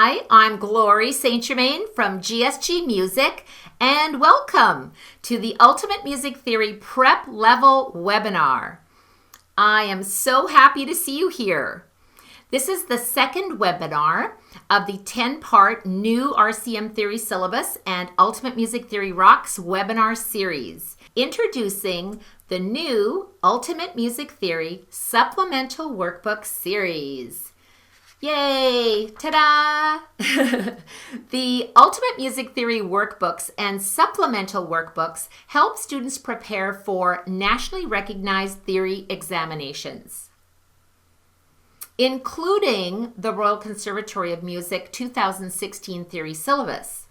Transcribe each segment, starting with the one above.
Hi, I'm Glory St. Germain from GSG Music, and welcome to the Ultimate Music Theory Prep Level webinar. I am so happy to see you here. This is the second webinar of the 10-part new RCM Theory Syllabus and Ultimate Music Theory Rocks webinar series, introducing the new Ultimate Music Theory Supplemental Workbook series. Yay! Ta-da! The Ultimate Music Theory Workbooks and Supplemental Workbooks help students prepare for nationally recognized theory examinations, including the Royal Conservatory of Music 2016 Theory Syllabus.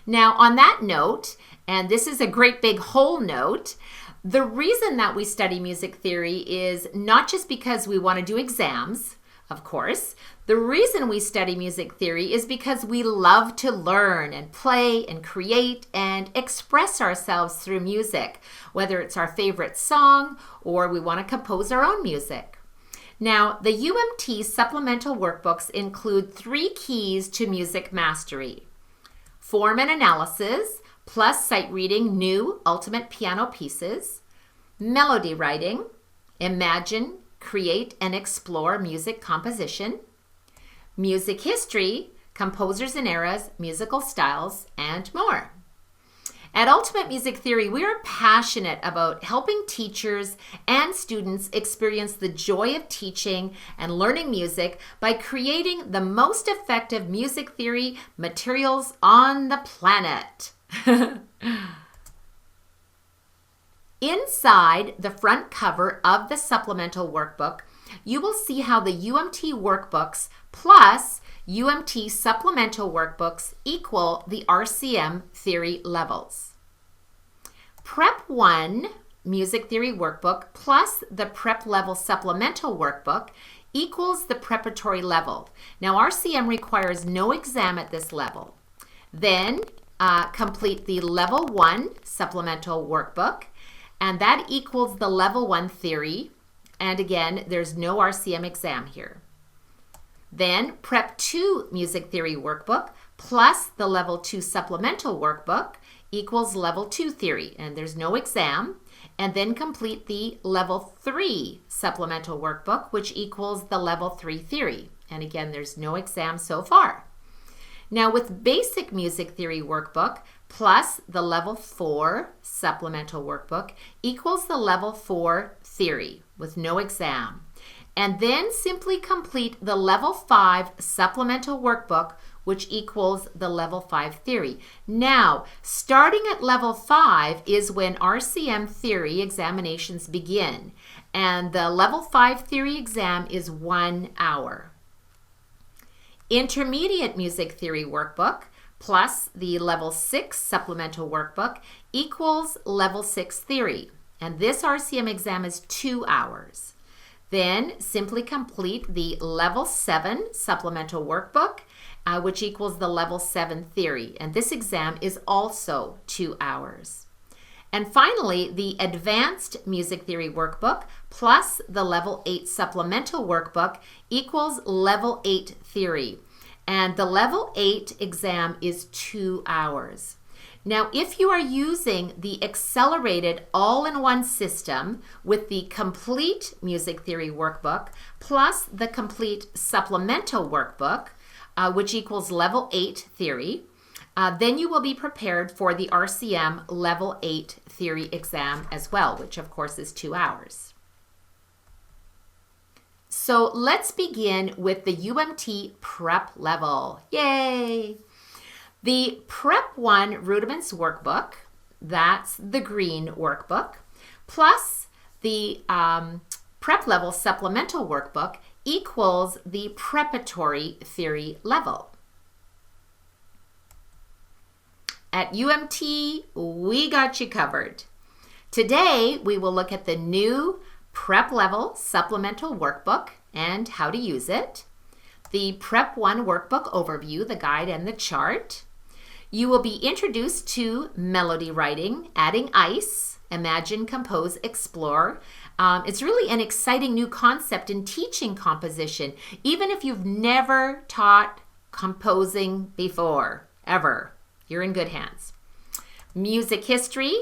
Now, on that note, and this is a great big whole note, the reason that we study music theory is not just because we want to do exams, of course. The reason we study music theory is because we love to learn and play and create and express ourselves through music, whether it's our favorite song or we want to compose our own music. Now, the UMT supplemental workbooks include 3 keys to music mastery: form and analysis, plus sight reading new ultimate piano pieces; melody writing, imagine, create, and explore music composition; music history, composers and eras, musical styles, and more. At Ultimate Music Theory, we are passionate about helping teachers and students experience the joy of teaching and learning music by creating the most effective music theory materials on the planet. Inside the front cover of the supplemental workbook, you will see how the UMT workbooks plus UMT supplemental workbooks equal the RCM theory levels. Prep 1 Music Theory Workbook plus the Prep Level Supplemental Workbook equals the preparatory level. Now, RCM requires no exam at this level. Then complete the Level 1 Supplemental Workbook, and that equals the Level 1 theory. And again, there's no RCM exam here. Then Prep 2 Music Theory Workbook plus the Level 2 Supplemental Workbook equals Level 2 theory, and there's no exam. And then complete the Level 3 Supplemental Workbook, which equals the Level 3 theory. And again, there's no exam so far. Now, with Basic Music Theory Workbook plus the Level 4 Supplemental Workbook equals the Level 4 theory with no exam. And then simply complete the Level 5 Supplemental Workbook, which equals the Level 5 theory. Now, starting at Level 5 is when RCM theory examinations begin, and the Level 5 theory exam is 1 hour. Intermediate Music Theory Workbook plus the Level 6 Supplemental Workbook equals Level 6 theory, and this RCM exam is 2 hours. Then simply complete the Level 7 Supplemental Workbook, which equals the Level 7 theory, and this exam is also 2 hours. And finally, the Advanced Music Theory Workbook plus the Level 8 Supplemental Workbook equals Level 8 theory, and the Level 8 exam is 2 hours. Now, if you are using the accelerated all-in-one system with the complete Music Theory Workbook plus the complete Supplemental Workbook, which equals Level 8 theory, then you will be prepared for the RCM Level 8 theory exam as well, which of course is 2 hours. So let's begin with the UMT prep level. Yay! The Prep 1 Rudiments workbook, that's the green workbook, plus the Prep Level Supplemental workbook equals the Preparatory theory level. At UMT, we got you covered. Today, we will look at the new Prep Level Supplemental Workbook and how to use it, the Prep 1 Workbook Overview, the guide and the chart. You will be introduced to melody writing, adding ice, imagine, compose, explore. It's really an exciting new concept in teaching composition. Even if you've never taught composing before, ever. You're in good hands. Music history,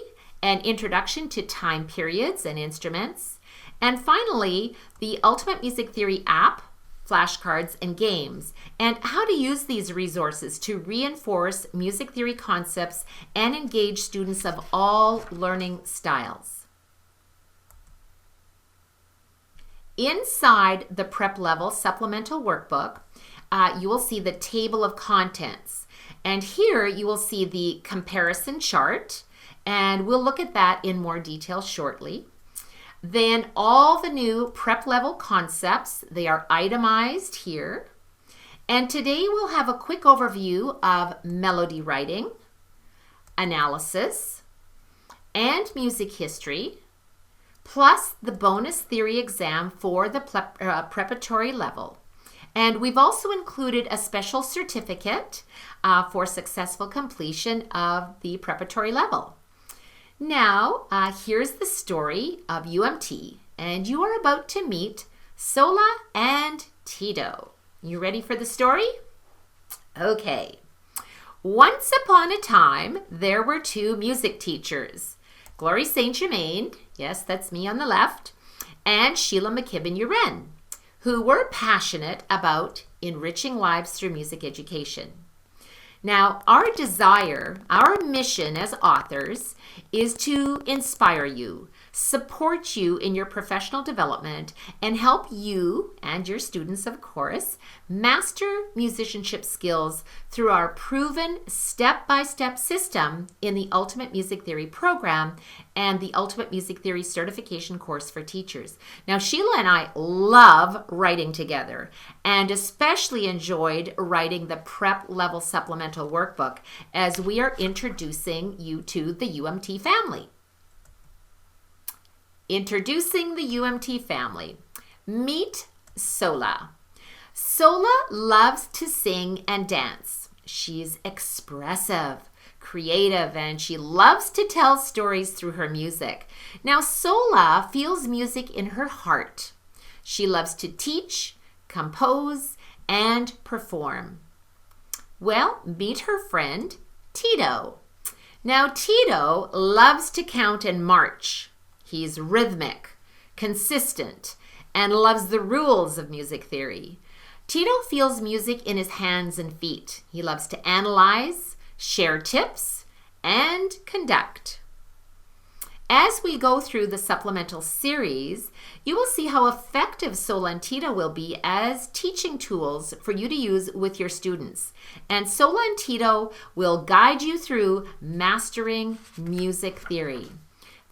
an introduction to time periods and instruments. And finally, the Ultimate Music Theory app, flashcards, and games, and how to use these resources to reinforce music theory concepts and engage students of all learning styles. Inside the prep level supplemental workbook, you will see the table of contents. And here you will see the comparison chart, and we'll look at that in more detail shortly. Then all the new prep level concepts, they are itemized here. And today we'll have a quick overview of melody writing, analysis, and music history, plus the bonus theory exam for the preparatory level. And we've also included a special certificate for successful completion of the preparatory level. Now, here's the story of UMT, and you are about to meet Sola and Tito. You ready for the story? Okay. Once upon a time, there were two music teachers, Glory St. Germain, yes, that's me on the left, and Sheila McKibben-Uren, who were passionate about enriching lives through music education. Now, our desire, our mission as authors is to inspire you, support you in your professional development, and help you and your students, of course, master musicianship skills through our proven step-by-step system in the Ultimate Music Theory program and the Ultimate Music Theory certification course for teachers. Now, Sheila and I love writing together and especially enjoyed writing the prep level supplemental workbook as we are introducing you to the UMT family. Introducing the UMT family. Meet Sola. Sola loves to sing and dance. She's expressive, creative, and she loves to tell stories through her music. Now, Sola feels music in her heart. She loves to teach, compose, and perform. Well, meet her friend, Tito. Now, Tito loves to count and march. He's rhythmic, consistent, and loves the rules of music theory. Tito feels music in his hands and feet. He loves to analyze, share tips, and conduct. As we go through the supplemental series, you will see how effective Sola and Tito will be as teaching tools for you to use with your students. And Sola and Tito will guide you through mastering music theory.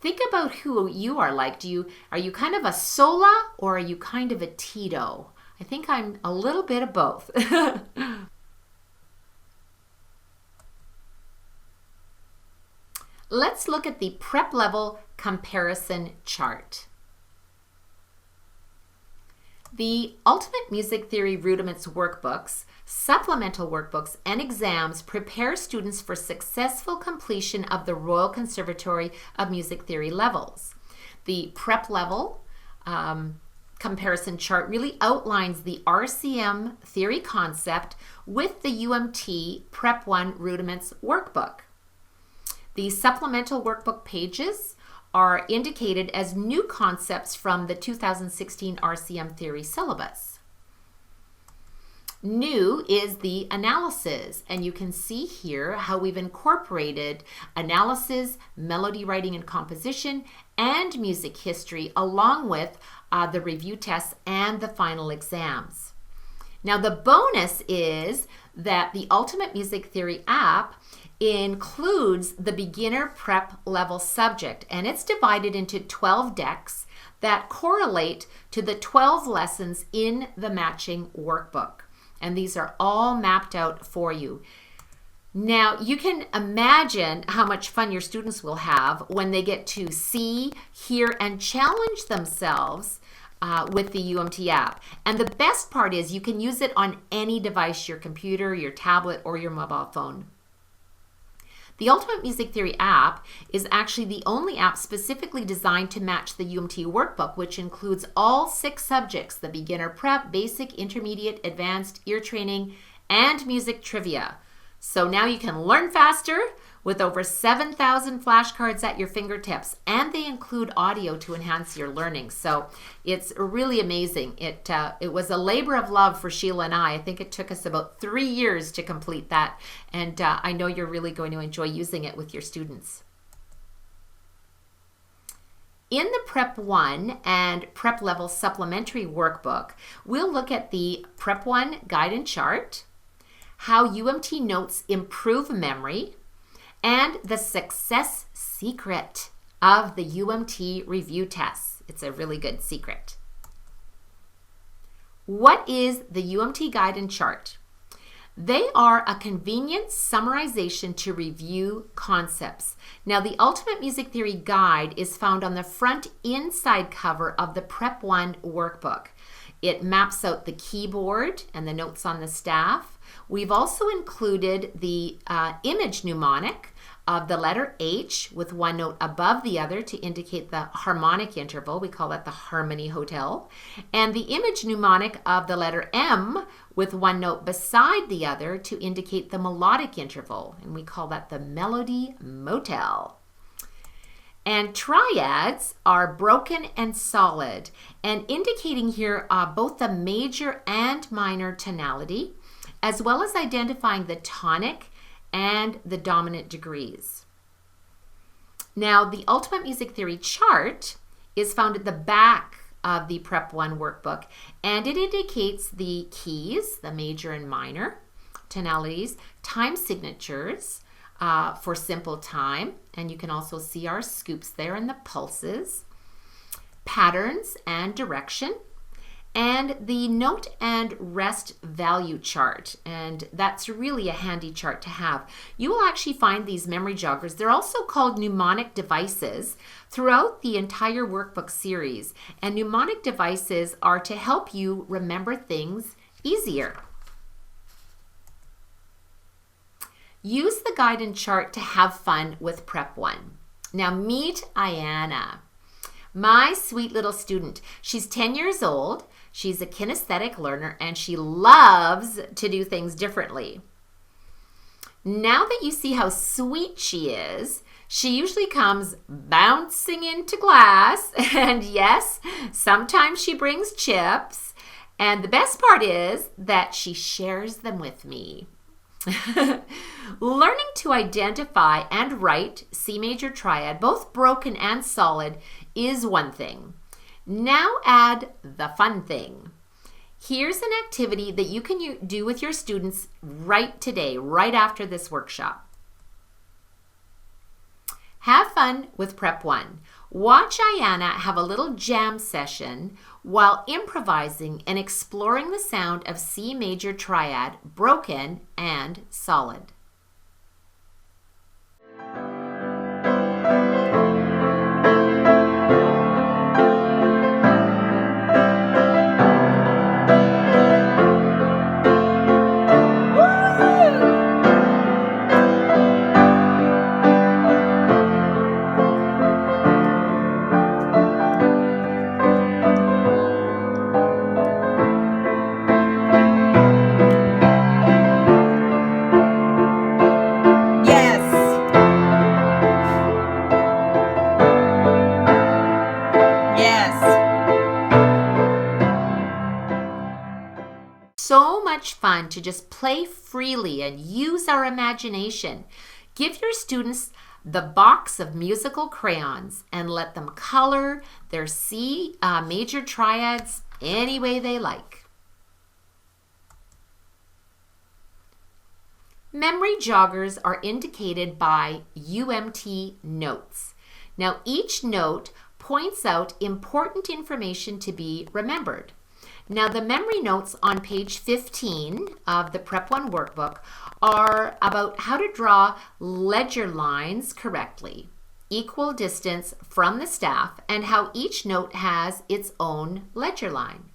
Think about who you are like. Are you kind of a Sola or are you kind of a Tito? I think I'm a little bit of both. Let's look at the prep level comparison chart. The Ultimate Music Theory Rudiments workbooks, supplemental workbooks, and exams prepare students for successful completion of the Royal Conservatory of Music Theory levels. The prep level comparison chart really outlines the RCM theory concept with the UMT Prep 1 Rudiments workbook. The supplemental workbook pages are indicated as new concepts from the 2016 RCM theory syllabus. New is the analysis, and you can see here how we've incorporated analysis, melody writing and composition, and music history along with the review tests and the final exams. Now, the bonus is that the Ultimate Music Theory app includes the beginner prep level subject, and it's divided into 12 decks that correlate to the 12 lessons in the matching workbook. And these are all mapped out for you. Now, you can imagine how much fun your students will have when they get to see, hear, and challenge themselves with the UMT app. And the best part is you can use it on any device, your computer, your tablet, or your mobile phone. The Ultimate Music Theory app is actually the only app specifically designed to match the UMT workbook, which includes all 6 subjects: the beginner prep, basic, intermediate, advanced, ear training, and music trivia. So now you can learn faster with over 7,000 flashcards at your fingertips, and they include audio to enhance your learning. So it's really amazing. It was a labor of love for Sheila and I. I think it took us about 3 years to complete that, and I know you're really going to enjoy using it with your students. In the Prep 1 and Prep Level Supplementary Workbook, we'll look at the Prep 1 Guide and Chart, how UMT Notes improve memory, and the success secret of the UMT Review Tests. It's a really good secret. What is the UMT Guide and Chart? They are a convenient summarization to review concepts. Now, the Ultimate Music Theory Guide is found on the front inside cover of the Prep 1 workbook. It maps out the keyboard and the notes on the staff. We've also included the image mnemonic of the letter H with one note above the other to indicate the harmonic interval. We call that the Harmony Hotel. And the image mnemonic of the letter M with one note beside the other to indicate the melodic interval. And we call that the Melody Motel. And triads are broken and solid, and indicating here both the major and minor tonality, as well as identifying the tonic and the dominant degrees. Now, the Ultimate Music Theory Chart is found at the back of the Prep 1 workbook, and it indicates the keys, the major and minor tonalities, time signatures for simple time, and you can also see our scoops there and the pulses, patterns and direction, and the note and rest value chart. And that's really a handy chart to have. You will actually find these memory joggers. They're also called mnemonic devices throughout the entire workbook series. And mnemonic devices are to help you remember things easier. Use the guide and chart to have fun with Prep 1. Now meet Ayana, my sweet little student. She's 10 years old. She's a kinesthetic learner, and she loves to do things differently. Now that you see how sweet she is, she usually comes bouncing into class, and yes, sometimes she brings chips, and the best part is that she shares them with me. Learning to identify and write C major triad, both broken and solid, is one thing. Now add the fun thing. Here's an activity that you can do with your students right today, right after this workshop. Have fun with Prep 1. Watch Ayana have a little jam session while improvising and exploring the sound of C major triad, broken and solid. Fun to just play freely and use our imagination. Give your students the box of musical crayons and let them color their C major triads any way they like. Memory joggers are indicated by UMT Notes. Now, each note points out important information to be remembered. Now, the memory notes on page 15 of the Prep 1 workbook are about how to draw ledger lines correctly, equal distance from the staff, and how each note has its own ledger line.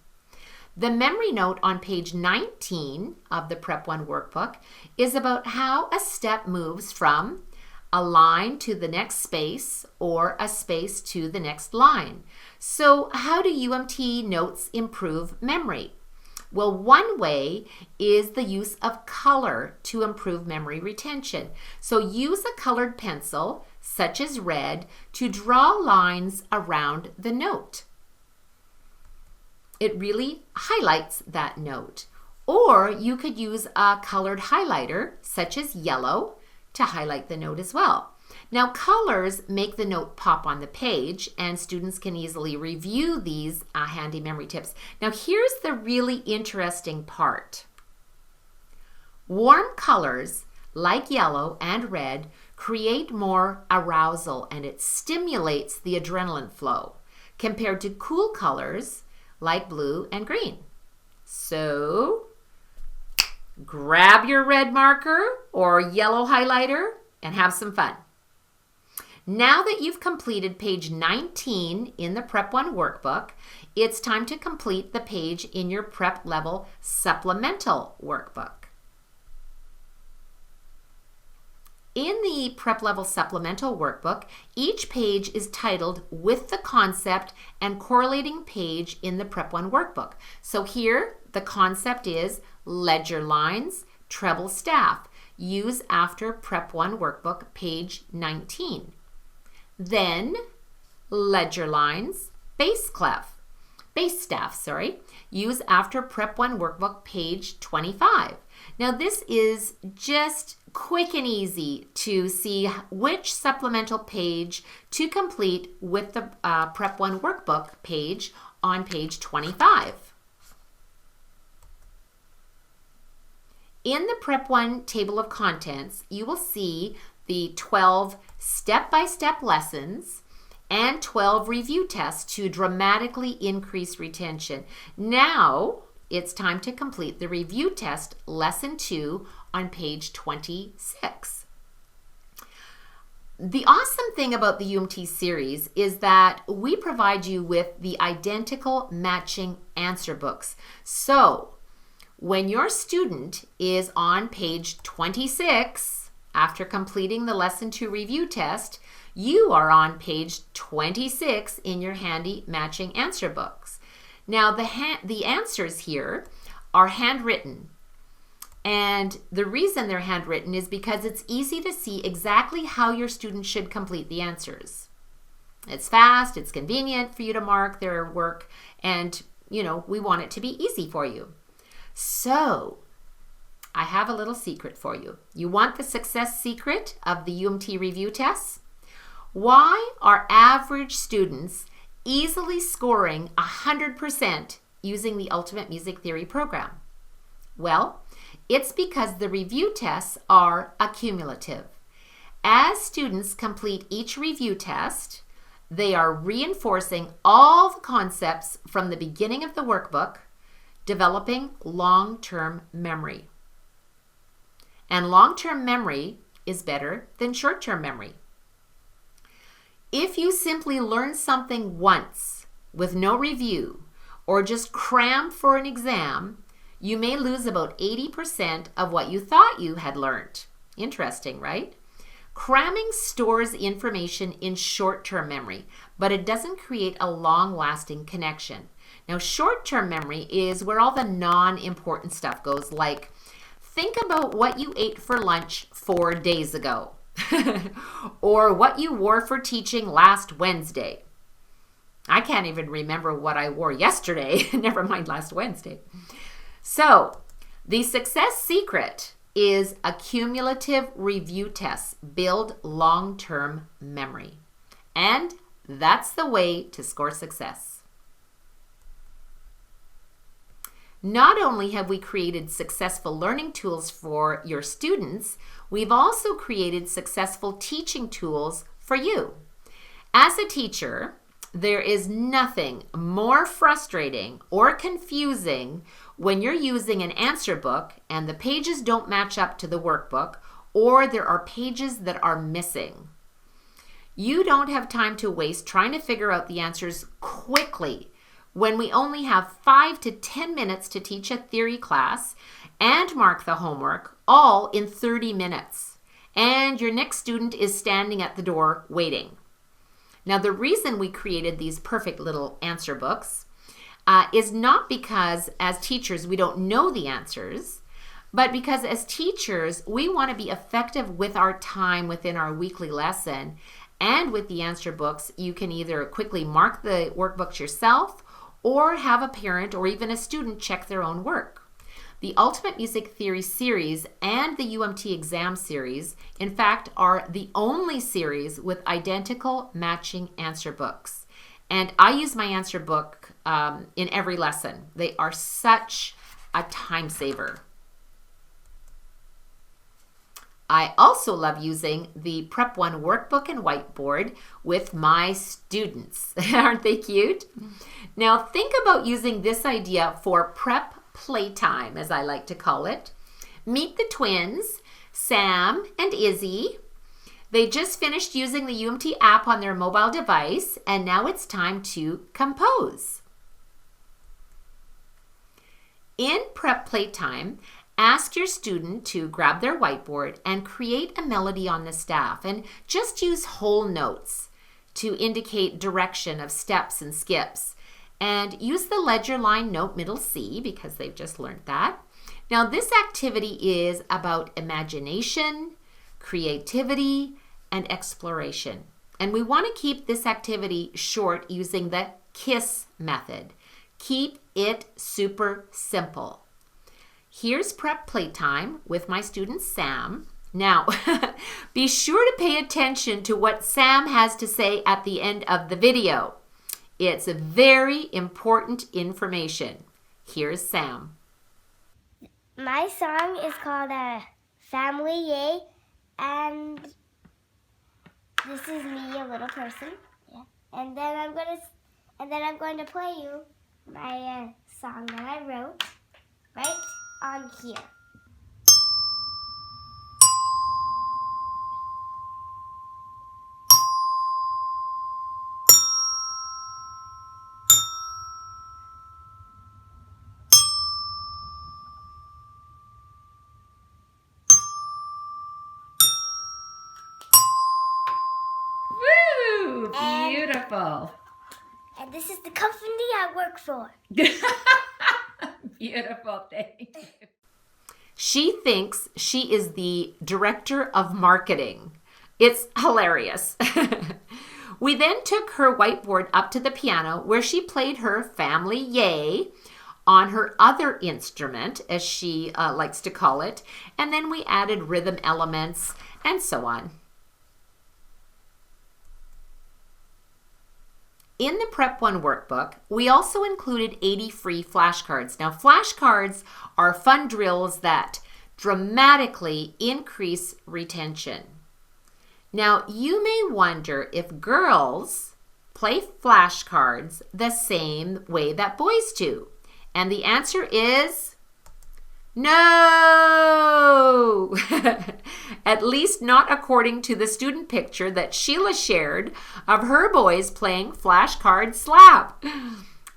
The memory note on page 19 of the Prep 1 workbook is about how a step moves from a line to the next space or a space to the next line. So how do UMT notes improve memory? Well, one way is the use of color to improve memory retention. So use a colored pencil, such as red, to draw lines around the note. It really highlights that note. Or you could use a colored highlighter, such as yellow, to highlight the note as well. Now, colors make the note pop on the page, and students can easily review these handy memory tips. Now, here's the really interesting part. Warm colors, like yellow and red, create more arousal, and it stimulates the adrenaline flow, compared to cool colors, like blue and green. So, grab your red marker or yellow highlighter and have some fun. Now that you've completed page 19 in the Prep 1 workbook, it's time to complete the page in your Prep Level Supplemental workbook. In the Prep Level Supplemental workbook, each page is titled with the concept and correlating page in the Prep 1 workbook. So here, the concept is ledger lines, treble staff. Use after Prep 1 workbook, page 19. Then, ledger lines, bass staff, use after Prep 1 workbook, page 25. Now this is just quick and easy to see which supplemental page to complete with the Prep 1 workbook page on page 25. In the Prep 1 table of contents, you will see the 12 step-by-step lessons and 12 review tests to dramatically increase retention. Now, it's time to complete the review test, lesson 2, on page 26. The awesome thing about the UMT series is that we provide you with the identical matching answer books. So, when your student is on page 26, after completing the lesson 2 review test, you are on page 26 in your handy matching answer books. Now, the answers here are handwritten. And the reason they're handwritten is because it's easy to see exactly how your student should complete the answers. It's fast, it's convenient for you to mark their work, and, we want it to be easy for you. So, I have a little secret for you. You want the success secret of the UMT review tests? Why are average students easily scoring 100% using the Ultimate Music Theory program? Well, it's because the review tests are accumulative. As students complete each review test, they are reinforcing all the concepts from the beginning of the workbook, developing long-term memory. And long-term memory is better than short-term memory. If you simply learn something once with no review or just cram for an exam, you may lose about 80% of what you thought you had learned. Interesting, right? Cramming stores information in short-term memory, but it doesn't create a long-lasting connection. Now, short-term memory is where all the non-important stuff goes, like think about what you ate for lunch 4 days ago, or what you wore for teaching last Wednesday. I can't even remember what I wore yesterday, never mind last Wednesday. So, the success secret is accumulative review tests build long-term memory. And that's the way to score success. Not only have we created successful learning tools for your students, we've also created successful teaching tools for you. As a teacher, there is nothing more frustrating or confusing when you're using an answer book and the pages don't match up to the workbook, or there are pages that are missing. You don't have time to waste trying to figure out the answers quickly when we only have 5 to 10 minutes to teach a theory class and mark the homework, all in 30 minutes. And your next student is standing at the door waiting. Now, the reason we created these perfect little answer books is not because as teachers we don't know the answers, but because as teachers we want to be effective with our time within our weekly lesson. And with the answer books, you can either quickly mark the workbooks yourself or have a parent or even a student check their own work. The Ultimate Music Theory series and the UMT Exam series, in fact, are the only series with identical matching answer books. And I use my answer book in every lesson. They are such a time saver. I also love using the Prep 1 workbook and whiteboard with my students. Aren't they cute? Now think about using this idea for prep playtime, as I like to call it. Meet the twins, Sam and Izzy. They just finished using the UMT app on their mobile device, and now it's time to compose. In prep playtime, ask your student to grab their whiteboard and create a melody on the staff, and just use whole notes to indicate direction of steps and skips. And use the ledger line note middle C because they've just learned that. Now this activity is about imagination, creativity, and exploration. And we want to keep this activity short using the KISS method. Keep it super simple. Here's prep playtime with my student Sam. Now, be sure to pay attention to what Sam has to say at the end of the video. It's very important information. Here's Sam. My song is called Family Yay, and this is me, a little person. Yeah. And then I'm going to play you my song that I wrote right on here. Woo! Beautiful. And this is the company I work for. Beautiful, thank you. She thinks she is the director of marketing. It's hilarious. We then took her whiteboard up to the piano where she played her Family Yay on her other instrument, as she likes to call it, and then we added rhythm elements and so on. In the Prep 1 workbook, we also included 80 free flashcards. Now, flashcards are fun drills that dramatically increase retention. Now, you may wonder if girls play flashcards the same way that boys do. And the answer is no! At least not according to the student picture that Sheila shared of her boys playing Flashcard Slap.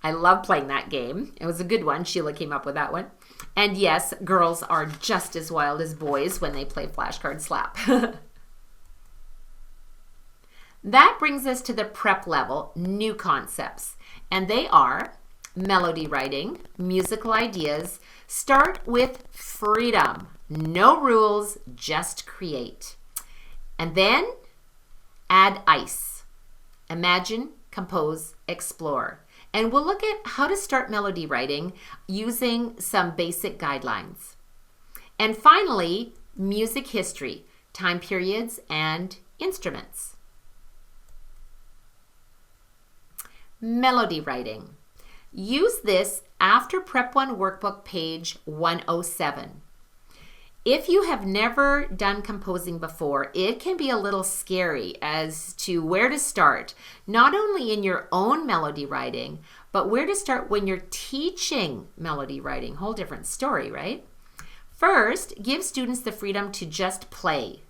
I love playing that game. It was a good one. Sheila came up with that one. And yes, girls are just as wild as boys when they play Flashcard Slap. That brings us to the prep level new concepts. And they are melody writing, musical ideas. Start with freedom. No rules, just create. And then add ice. Imagine, compose, explore. And we'll look at how to start melody writing using some basic guidelines. And finally, music history, time periods, and instruments. Melody writing. Use this after Prep 1 Workbook page 107. If you have never done composing before, it can be a little scary as to where to start, not only in your own melody writing, but where to start when you're teaching melody writing. Whole different story, right? First, give students the freedom to just play,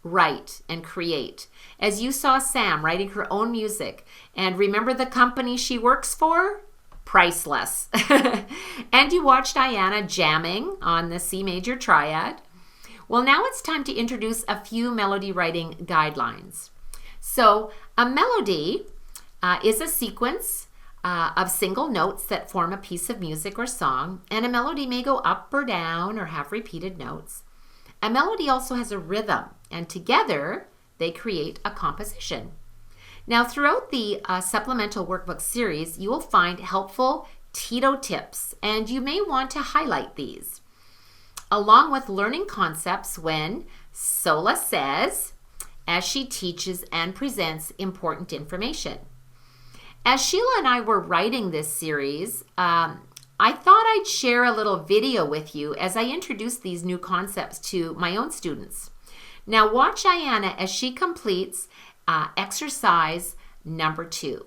write, and create. As you saw Sam writing her own music, and remember the company she works for? Priceless. And you watched Diana jamming on the C major triad. Well, now it's time to introduce a few melody writing guidelines. So a melody is a sequence of single notes that form a piece of music or song, and a melody may go up or down or have repeated notes. A melody also has a rhythm, and together they create a composition. Now, throughout the Supplemental Workbook series, you will find helpful Tito tips, and you may want to highlight these, along with learning concepts when Sola says, as she teaches and presents important information. As Sheila and I were writing this series, I thought I'd share a little video with you as I introduce these new concepts to my own students. Now watch Ayanna as she completes exercise number 2.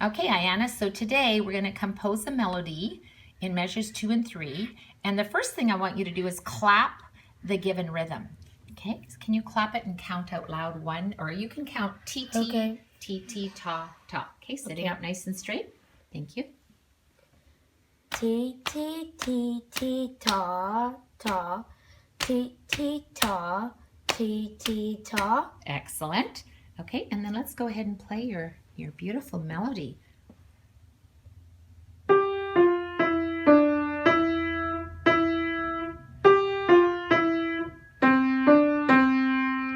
Okay, Ayanna, so today we're going to compose a melody in measures 2 and 3. And the first thing I want you to do is clap the given rhythm. Okay, can you clap it and count out loud 1? Or you can count T-T, Okay. T-T, ta, ta. Okay, sitting up nice and straight. Thank you. T T T T ta ta T T ta T T ta. Excellent. Okay, and then let's go ahead and play your beautiful melody.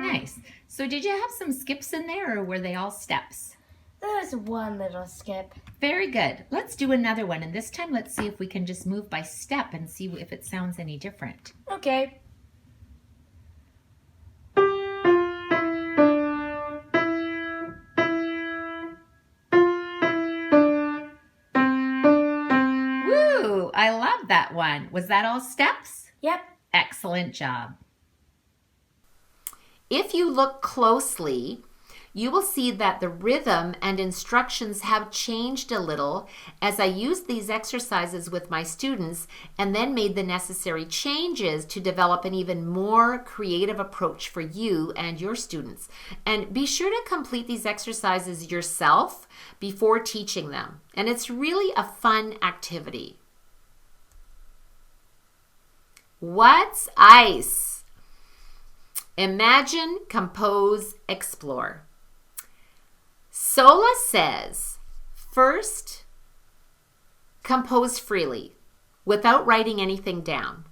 Nice. So did you have some skips in there, or were they all steps? There's one little skip. Very good. Let's do another one, and this time let's see if we can just move by step and see if it sounds any different. Okay. Woo! I love that one. Was that all steps? Yep. Excellent job. If you look closely, you will see that the rhythm and instructions have changed a little as I used these exercises with my students and then made the necessary changes to develop an even more creative approach for you and your students. And be sure to complete these exercises yourself before teaching them. And it's really a fun activity. What's ice? Imagine, compose, explore. Sola says, first, compose freely without writing anything down.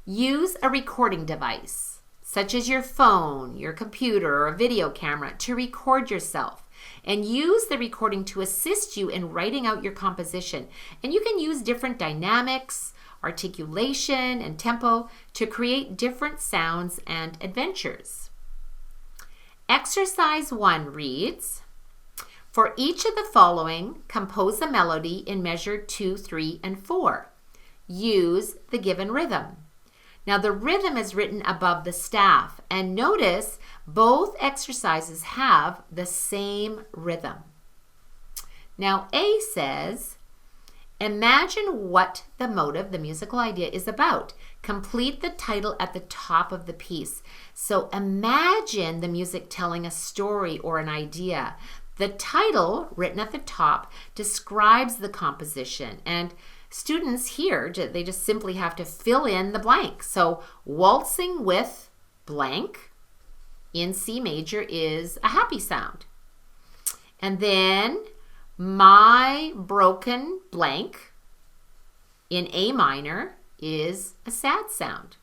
Use a recording device, such as your phone, your computer, or a video camera, to record yourself. And use the recording to assist you in writing out your composition. And you can use different dynamics, articulation, and tempo to create different sounds and adventures. Exercise 1 reads, for each of the following, compose a melody in measure 2, 3, and 4. Use the given rhythm. Now the rhythm is written above the staff, and notice both exercises have the same rhythm. Now A says, imagine what the motive, the musical idea, is about. Complete the title at the top of the piece. So imagine the music telling a story or an idea. The title, written at the top, describes the composition. And students here, they just simply have to fill in the blank. So waltzing with blank in C major is a happy sound. And then my broken blank in A minor is a sad sound.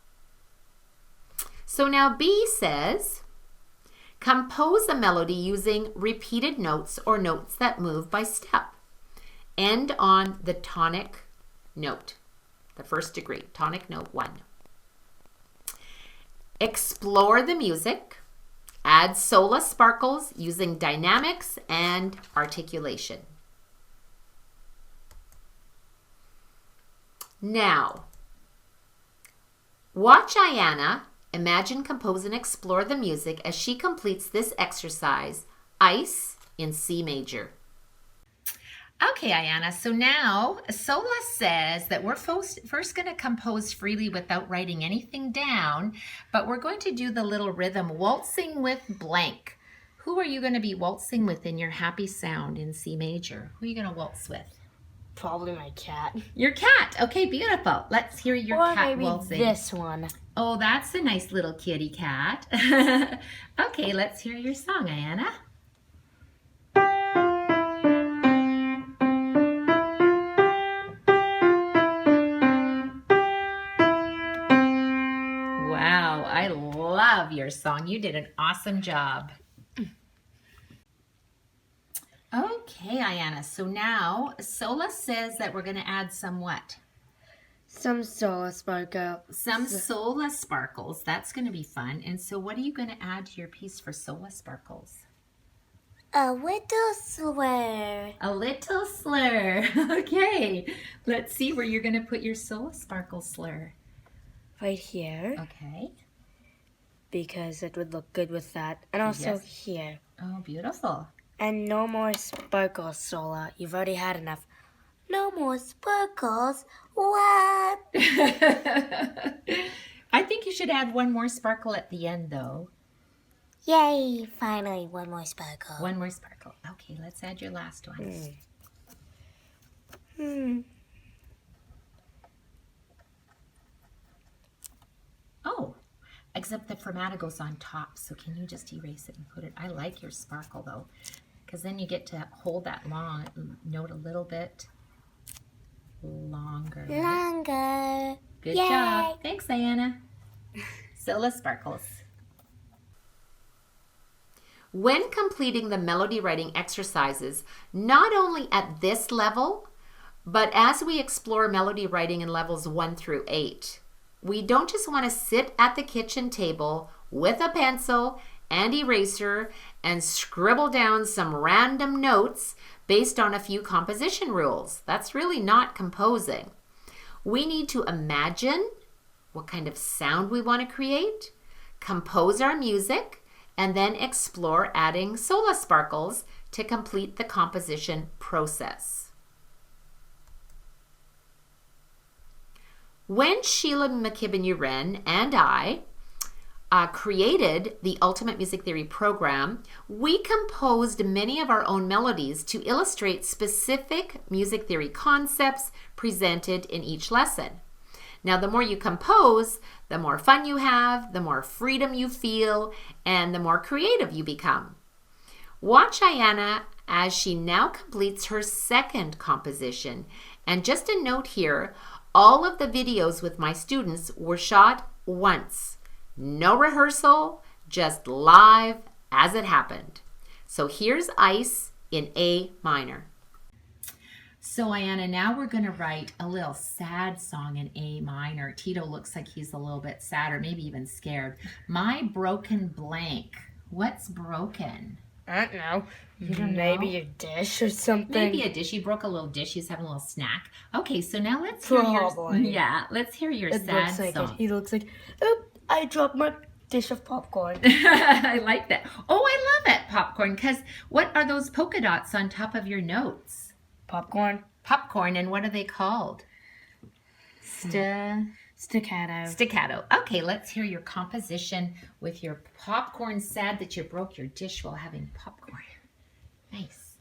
So now B says, compose a melody using repeated notes or notes that move by step. End on the tonic note, the first degree, tonic note 1. Explore the music. Add sola sparkles using dynamics and articulation. Now, watch Ayanna imagine, compose, and explore the music as she completes this exercise, Ice in C major. Okay, Ayanna, so now Sola says that we're first going to compose freely without writing anything down, but we're going to do the little rhythm, waltzing with blank. Who are you going to be waltzing with in your happy sound in C major? Who are you going to waltz with? Probably my cat. Your cat. Okay, beautiful. Let's hear your or cat maybe waltzing. This one. Oh, that's a nice little kitty cat. Okay, let's hear your song, Ayanna. Wow, I love your song. You did an awesome job. Okay, Ayanna, so now Sola says that we're going to add some what? Some Sola sparkle. Some Sola sparkles. That's going to be fun. And so what are you going to add to your piece for Sola sparkles? A little slur. A little slur. Okay, let's see where you're going to put your Sola sparkle slur. Right here, Okay. because it would look good with that. And also Yes. here. Oh, beautiful. And no more sparkles, Sola. You've already had enough. No more sparkles. What? I think you should add one more sparkle at the end, though. Yay, finally one more sparkle. One more sparkle. Okay, let's add your last one. Oh, except the fermata goes on top, so can you just erase it and put it? I like your sparkle, though, because then you get to hold that long note a little bit longer. Longer. Good Yay. job. Thanks, Ayanna. Sola sparkles. When completing the melody writing exercises, not only at this level, but as we explore melody writing in levels 1 through 8, we don't just want to sit at the kitchen table with a pencil and eraser and scribble down some random notes based on a few composition rules. That's really not composing. We need to imagine what kind of sound we want to create, compose our music, and then explore adding Sola sparkles to complete the composition process. When Sheila McKibben-Uren and I created the Ultimate Music Theory program, we composed many of our own melodies to illustrate specific music theory concepts presented in each lesson. Now, the more you compose, the more fun you have, the more freedom you feel, and the more creative you become. Watch Ayanna as she now completes her second composition. And just a note here, all of the videos with my students were shot once. No rehearsal, just live as it happened. So here's Ice in A minor. So Ayanna, now we're going to write a little sad song in A minor. Tito looks like he's a little bit sad or maybe even scared. My broken blank. What's broken? I don't know. You don't Maybe know? a dish or something. Maybe a dish. He broke a little dish. He's having a little snack. Okay, so now let's hear Probably. let's hear your It sad looks like song. it. He looks like, oh, I dropped my dish of popcorn. I like that. Oh, I love it, popcorn, because what are those polka dots on top of your notes? Popcorn. Popcorn, and what are they called? Staccato. Staccato. Okay, let's hear your composition with your popcorn. Sad that you broke your dish while having popcorn. Nice.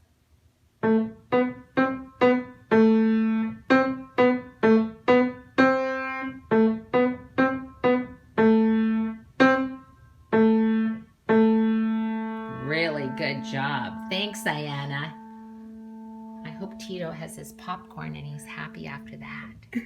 Really good job. Thanks, Ayanna. I hope Tito has his popcorn and he's happy after that.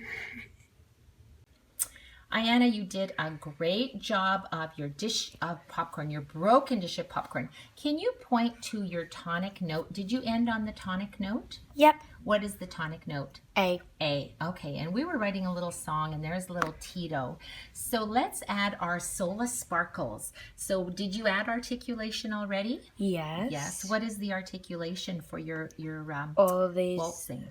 Ayanna, you did a great job of your dish of popcorn, your broken dish of popcorn. Can you point to your tonic note? Did you end on the tonic note? Yep. What is the tonic note? A. A. Okay, and we were writing a little song, and there's little Tito. So let's add our Sola sparkles. So did you add articulation already? Yes. Yes. What is the articulation for your All these, waltzing?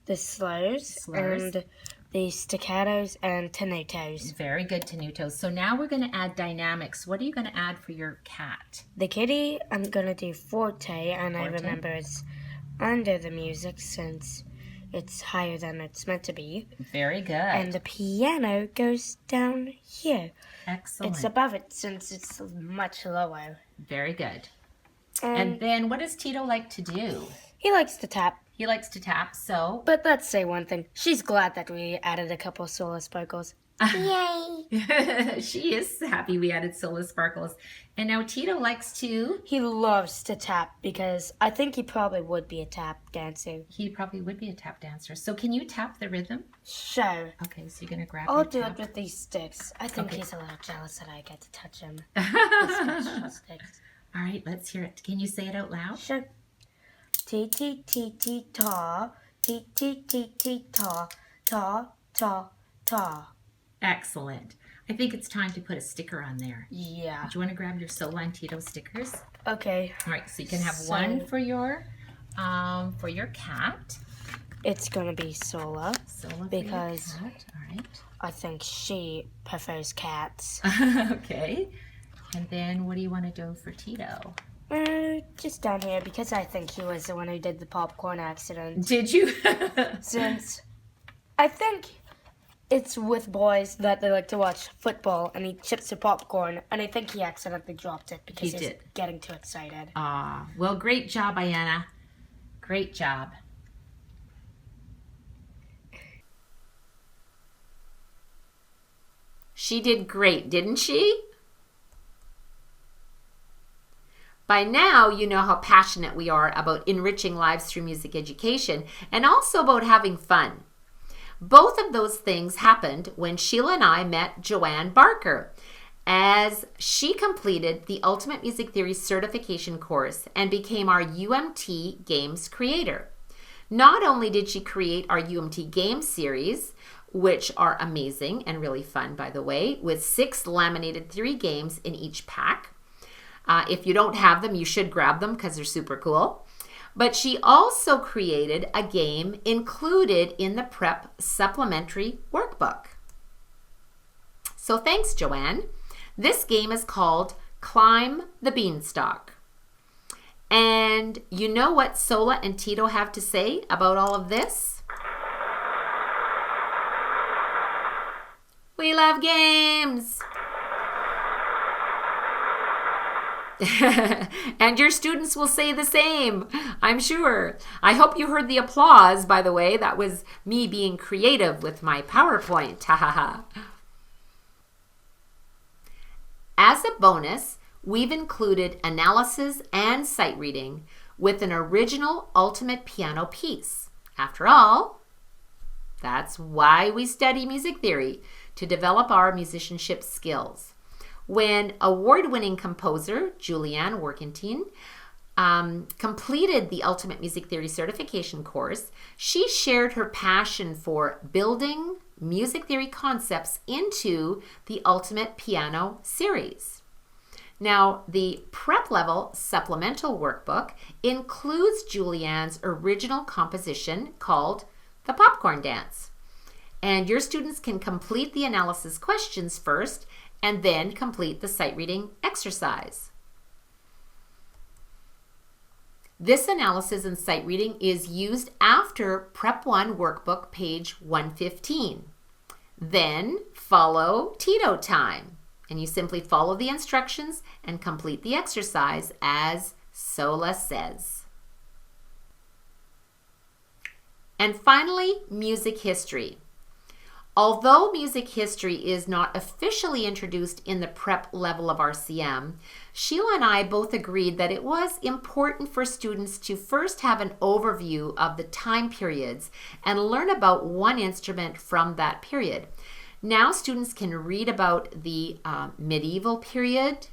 the slurs, and the staccatos and tenutos. Very good, tenutos. So now we're going to add dynamics. What are you going to add for your cat? The kitty, I'm going to do forte, and I Forte. remember it's under the music since it's higher than it's meant to be. Very good. And the piano goes down here. Excellent. It's above it since it's much lower. Very good. And then what does Tito like to do? He likes to tap. He likes to tap, so... But let's say one thing. She's glad that we added a couple Sola sparkles. Yay! She is happy we added Sola Sparkles. And now Tito likes to... He loves to tap because I think he probably would be a tap dancer. He probably would be a tap dancer. So can you tap the rhythm? Sure. Okay, so you're going to grab I'll your do tap. it with these sticks. I think Okay. he's a little jealous that I get to touch him. The special sticks. All right, let's hear it. Can you say it out loud? Sure. Tee tee tee tee ta, tee tee tee tee ta, ta ta ta. Excellent. I think it's time to put a sticker on there. Yeah. Do you want to grab your Sola and Tito stickers? Okay. All right, so you can have one for your cat. It's gonna be Sola Sola because for your cat. All right. I think she prefers cats. Okay. And then what do you want to do for Tito? Just down here because I think he was the one who did the popcorn accident. Did you? Since I think it's with boys that they like to watch football and he chips the popcorn and I think he accidentally dropped it because He he's did. getting too excited. Well, great job, Ayanna. Great job. She did great, didn't she? By now, you know how passionate we are about enriching lives through music education and also about having fun. Both of those things happened when Sheila and I met Joanne Barker as she completed the Ultimate Music Theory Certification course and became our UMT Games creator. Not only did she create our UMT Games series, which are amazing and really fun, by the way, with 6 laminated theory games in each pack. If you don't have them, you should grab them because they're super cool. But she also created a game included in the Prep Supplementary Workbook. So thanks, Joanne. This game is called Climb the Beanstalk. And you know what Sola and Tito have to say about all of this? We love games! And your students will say the same, I'm sure. I hope you heard the applause, by the way. That was me being creative with my PowerPoint. As a bonus, we've included analysis and sight reading with an original ultimate piano piece. After all, that's why we study music theory, to develop our musicianship skills. When award-winning composer Julianne Workentine completed the Ultimate Music Theory Certification course, she shared her passion for building music theory concepts into the Ultimate Piano series. Now, the Prep Level Supplemental Workbook includes Julianne's original composition called The Popcorn Dance. And your students can complete the analysis questions first and then complete the sight reading exercise. This analysis and sight reading is used after Prep 1 Workbook page 115. Then follow Tito time, and you simply follow the instructions and complete the exercise as Sola says. And finally, music history. Although music history is not officially introduced in the prep level of RCM, Sheila and I both agreed that it was important for students to first have an overview of the time periods and learn about one instrument from that period. Now students can read about the medieval period,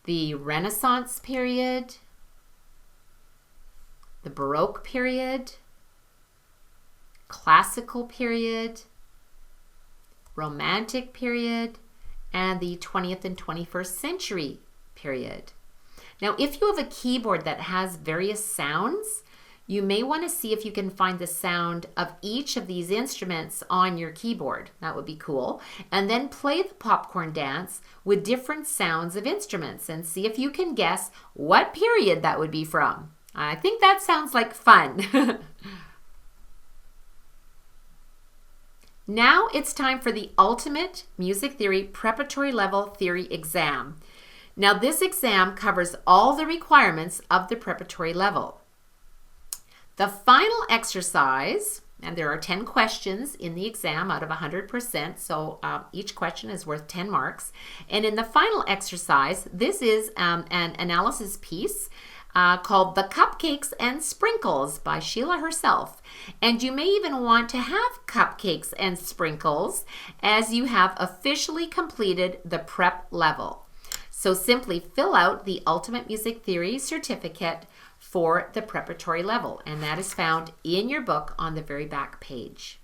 the Renaissance period, the Baroque period, Classical period, Romantic period, and the 20th and 21st century period. Now, if you have a keyboard that has various sounds, you may want to see if you can find the sound of each of these instruments on your keyboard. That would be cool. And then play the popcorn dance with different sounds of instruments and see if you can guess what period that would be from. I think that sounds like fun. Now it's time for the Ultimate Music Theory Preparatory Level Theory Exam. Now this exam covers all the requirements of the preparatory level. The final exercise, And there are 10 questions in the exam out of 100%, so each question is worth 10 marks. And in the final exercise, this is an analysis piece called The Cupcakes and Sprinkles by Sheila herself. And you may even want to have cupcakes and sprinkles as you have officially completed the prep level. So simply fill out the Ultimate Music Theory certificate for the preparatory level, and that is found in your book on the very back page.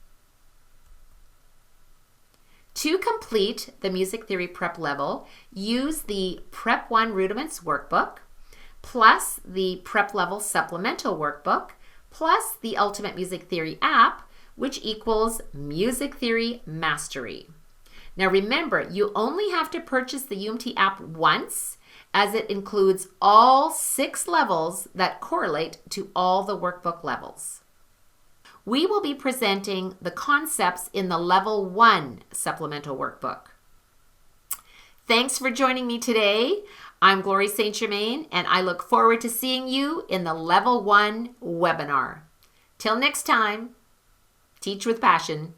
To complete the music theory prep level, use the Prep 1 Rudiments workbook, plus the prep level supplemental workbook, plus the Ultimate Music Theory app, which equals Music Theory Mastery. Now remember, you only have to purchase the UMT app once, as it includes all 6 levels that correlate to all the workbook levels. We will be presenting the concepts in the Level 1 supplemental workbook. Thanks for joining me today. I'm Glory St. Germain, and I look forward to seeing you in the Level 1 webinar. Till next time, teach with passion.